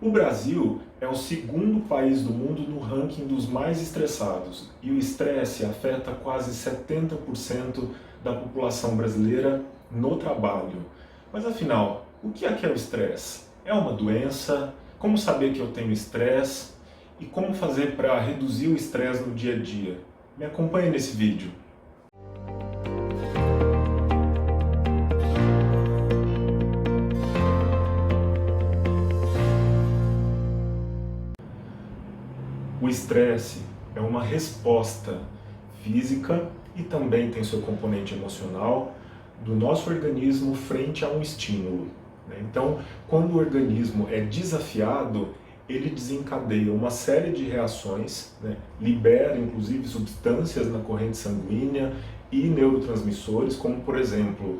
O Brasil é o segundo país do mundo no ranking dos mais estressados e o estresse afeta quase 70% da população brasileira no trabalho. Mas afinal, o que é o estresse? É uma doença? Como saber que eu tenho estresse? E como fazer para reduzir o estresse no dia a dia? Me acompanhe nesse vídeo. O estresse é uma resposta física e também tem seu componente emocional do nosso organismo frente a um estímulo. Então, quando o organismo é desafiado, ele desencadeia uma série de reações, libera inclusive substâncias na corrente sanguínea e neurotransmissores, como por exemplo,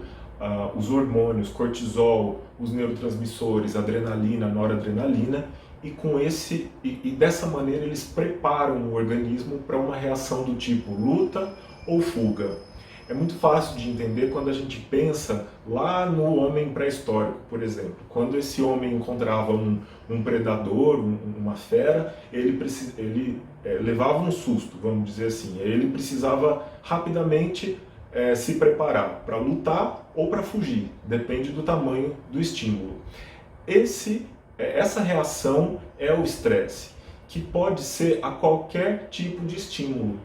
os hormônios, cortisol, os neurotransmissores, adrenalina, noradrenalina, e dessa maneira eles preparam o organismo para uma reação do tipo luta ou fuga. É muito fácil de entender quando a gente pensa lá no homem pré-histórico, por exemplo. Quando esse homem encontrava um predador, uma fera, ele levava um susto, vamos dizer assim. Ele precisava rapidamente se preparar para lutar ou para fugir, depende do tamanho do estímulo. Essa reação é o estresse, que pode ser a qualquer tipo de estímulo,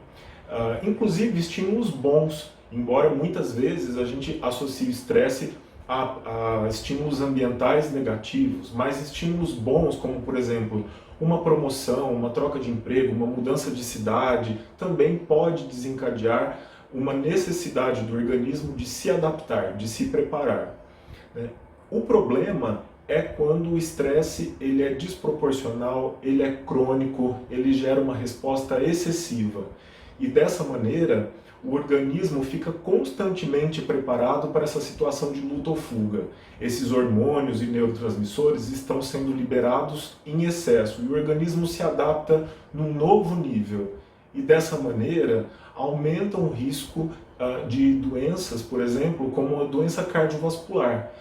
inclusive estímulos bons, embora muitas vezes a gente associe o estresse a estímulos ambientais negativos, mas estímulos bons, como por exemplo, uma promoção, uma troca de emprego, uma mudança de cidade, também pode desencadear uma necessidade do organismo de se adaptar, de se preparar. O problema é quando o estresse ele é desproporcional, ele é crônico, ele gera uma resposta excessiva. E dessa maneira, o organismo fica constantemente preparado para essa situação de luta ou fuga. Esses hormônios e neurotransmissores estão sendo liberados em excesso e o organismo se adapta num novo nível. E dessa maneira, aumenta o risco de doenças, por exemplo, como a doença cardiovascular,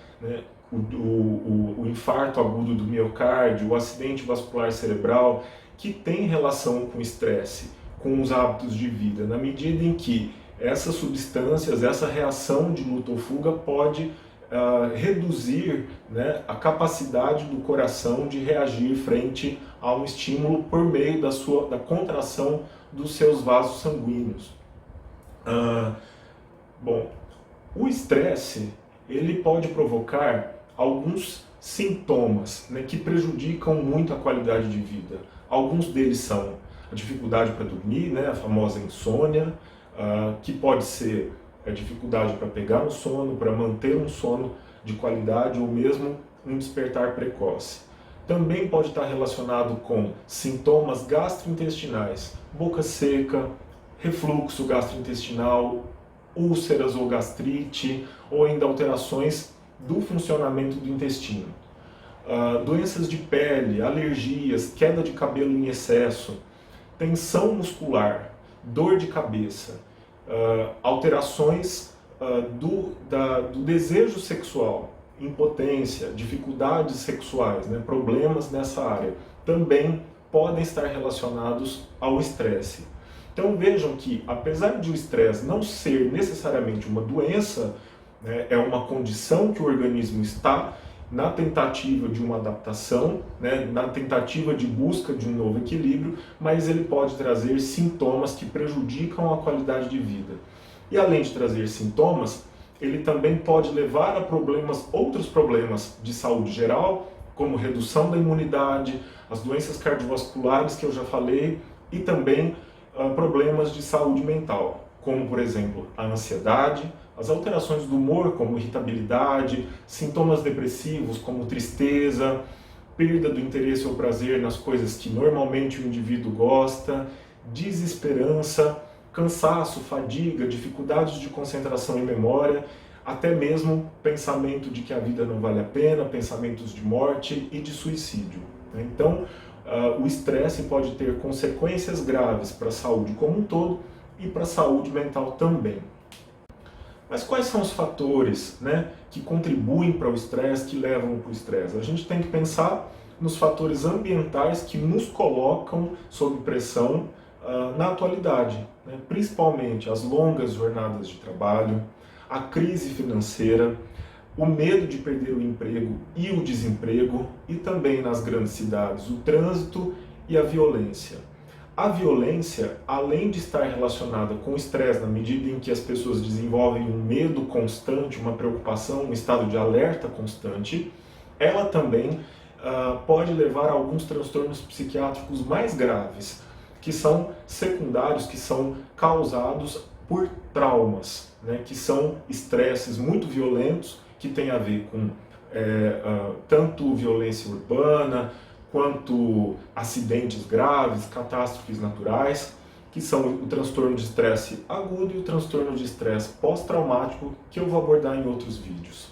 o infarto agudo do miocárdio, o acidente vascular cerebral, que tem relação com o estresse, com os hábitos de vida, na medida em que essas substâncias, essa reação de luta ou fuga pode reduzir a capacidade do coração de reagir frente a um estímulo por meio da contração dos seus vasos sanguíneos. Bom, o estresse ele pode provocar alguns sintomas que prejudicam muito a qualidade de vida. Alguns deles são a dificuldade para dormir, a famosa insônia, que pode ser a dificuldade para pegar no sono, para manter um sono de qualidade ou mesmo um despertar precoce. Também pode estar relacionado com sintomas gastrointestinais, boca seca, refluxo gastrointestinal, úlceras ou gastrite, ou ainda alterações do funcionamento do intestino. Doenças de pele, alergias, queda de cabelo em excesso, tensão muscular, dor de cabeça, alterações do desejo sexual, impotência, dificuldades sexuais, problemas nessa área, também podem estar relacionados ao estresse. Então vejam que, apesar de o estresse não ser necessariamente uma doença, é uma condição que o organismo está na tentativa de uma adaptação, na tentativa de busca de um novo equilíbrio, mas ele pode trazer sintomas que prejudicam a qualidade de vida. E além de trazer sintomas, ele também pode levar a outros problemas de saúde geral, como redução da imunidade, as doenças cardiovasculares que eu já falei, e também problemas de saúde mental, como por exemplo a ansiedade, as alterações do humor, como irritabilidade, sintomas depressivos, como tristeza, perda do interesse ou prazer nas coisas que normalmente o indivíduo gosta, desesperança, cansaço, fadiga, dificuldades de concentração e memória, até mesmo pensamento de que a vida não vale a pena, pensamentos de morte e de suicídio. Então, o estresse pode ter consequências graves para a saúde como um todo e para a saúde mental também. Mas quais são os fatores que contribuem para o estresse, que levam para o estresse? A gente tem que pensar nos fatores ambientais que nos colocam sob pressão na atualidade, né? Principalmente as longas jornadas de trabalho, a crise financeira, o medo de perder o emprego e o desemprego, e também nas grandes cidades o trânsito e a violência. A violência, além de estar relacionada com o estresse, na medida em que as pessoas desenvolvem um medo constante, uma preocupação, um estado de alerta constante, ela também pode levar a alguns transtornos psiquiátricos mais graves, que são secundários, que são causados por traumas, né, que são estresses muito violentos, que têm a ver com tanto violência urbana, quanto acidentes graves, catástrofes naturais, que são o transtorno de estresse agudo e o transtorno de estresse pós-traumático, que eu vou abordar em outros vídeos.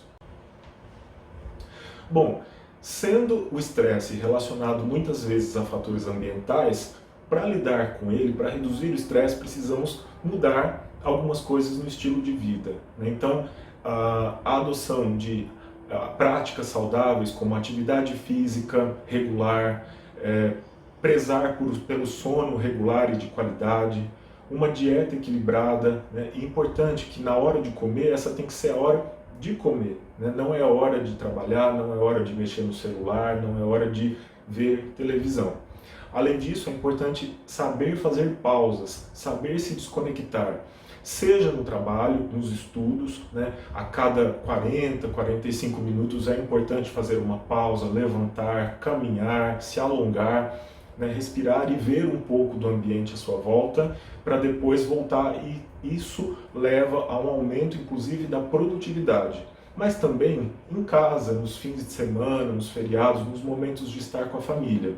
Bom, sendo o estresse relacionado muitas vezes a fatores ambientais, para lidar com ele, para reduzir o estresse, precisamos mudar algumas coisas no estilo de vida, né? Então, a adoção de práticas saudáveis, como atividade física regular, prezar pelo sono regular e de qualidade, uma dieta equilibrada, né? E importante que na hora de comer, essa tem que ser a hora de comer, né? Não é a hora de trabalhar, não é hora de mexer no celular, não é hora de ver televisão. Além disso, é importante saber fazer pausas, saber se desconectar, seja no trabalho, nos estudos, né? A cada 40, 45 minutos é importante fazer uma pausa, levantar, caminhar, se alongar, né? Respirar e ver um pouco do ambiente à sua volta, para depois voltar, e isso leva a um aumento, inclusive, da produtividade. Mas também em casa, nos fins de semana, nos feriados, nos momentos de estar com a família.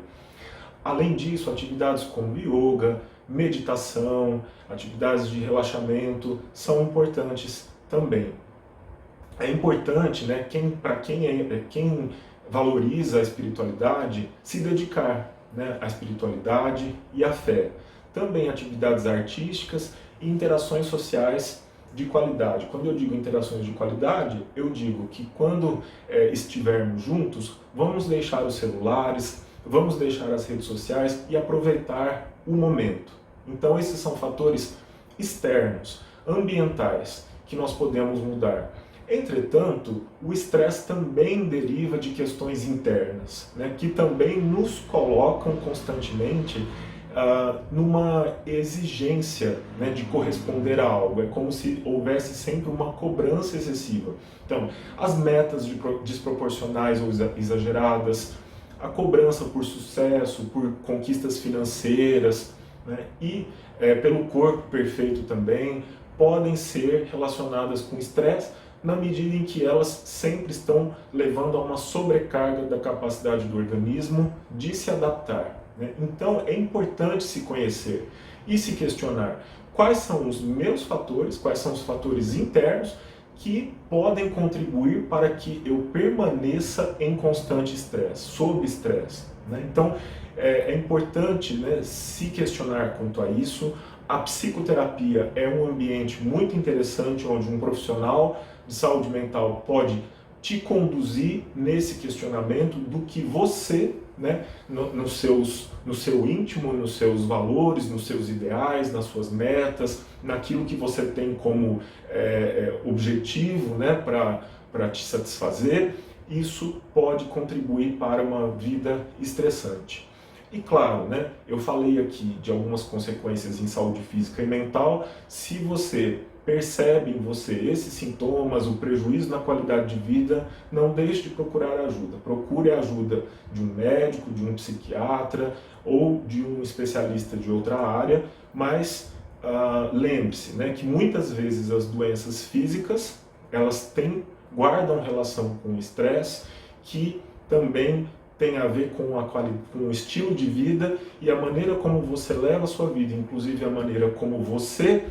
Além disso, atividades como yoga, meditação, atividades de relaxamento são importantes também. É importante, né, para quem valoriza a espiritualidade, se dedicar, né, à espiritualidade e à fé. Também atividades artísticas e interações sociais de qualidade. Quando eu digo interações de qualidade, eu digo que quando estivermos juntos, vamos deixar os celulares, vamos deixar as redes sociais e aproveitar o momento. Então esses são fatores externos, ambientais, que nós podemos mudar. Entretanto, o estresse também deriva de questões internas, né, que também nos colocam constantemente numa exigência, né, de corresponder a algo. É como se houvesse sempre uma cobrança excessiva. Então, as metas desproporcionais ou exageradas, a cobrança por sucesso, por conquistas financeiras, né, e pelo corpo perfeito também, podem ser relacionadas com estresse, na medida em que elas sempre estão levando a uma sobrecarga da capacidade do organismo de se adaptar, né? Então é importante se conhecer e se questionar quais são os meus fatores, quais são os fatores internos que podem contribuir para que eu permaneça em constante estresse, sob estresse, né? Então é importante, né, se questionar quanto a isso. A psicoterapia é um ambiente muito interessante onde um profissional de saúde mental pode te conduzir nesse questionamento do que você, né, no seu íntimo, nos seus valores, nos seus ideais, nas suas metas, naquilo que você tem como objetivo, né, para te satisfazer. Isso pode contribuir para uma vida estressante. E claro, né, eu falei aqui de algumas consequências em saúde física e mental. Se você percebe em você esses sintomas, o prejuízo na qualidade de vida, não deixe de procurar ajuda. Procure a ajuda de um médico, de um psiquiatra ou de um especialista de outra área, mas lembre-se, né, que muitas vezes as doenças físicas, elas guardam relação com o estresse, que também tem a ver com o estilo de vida e a maneira como você leva a sua vida, inclusive a maneira como você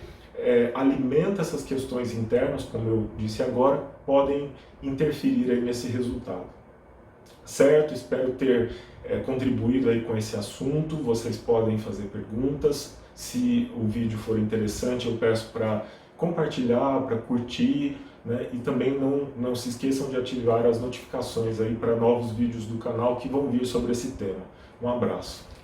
alimenta essas questões internas, como eu disse agora, podem interferir aí nesse resultado. Certo? Espero ter contribuído aí com esse assunto. Vocês podem fazer perguntas. Se o vídeo for interessante, eu peço para compartilhar, para curtir, né? E também não se esqueçam de ativar as notificações aí para novos vídeos do canal que vão vir sobre esse tema. Um abraço.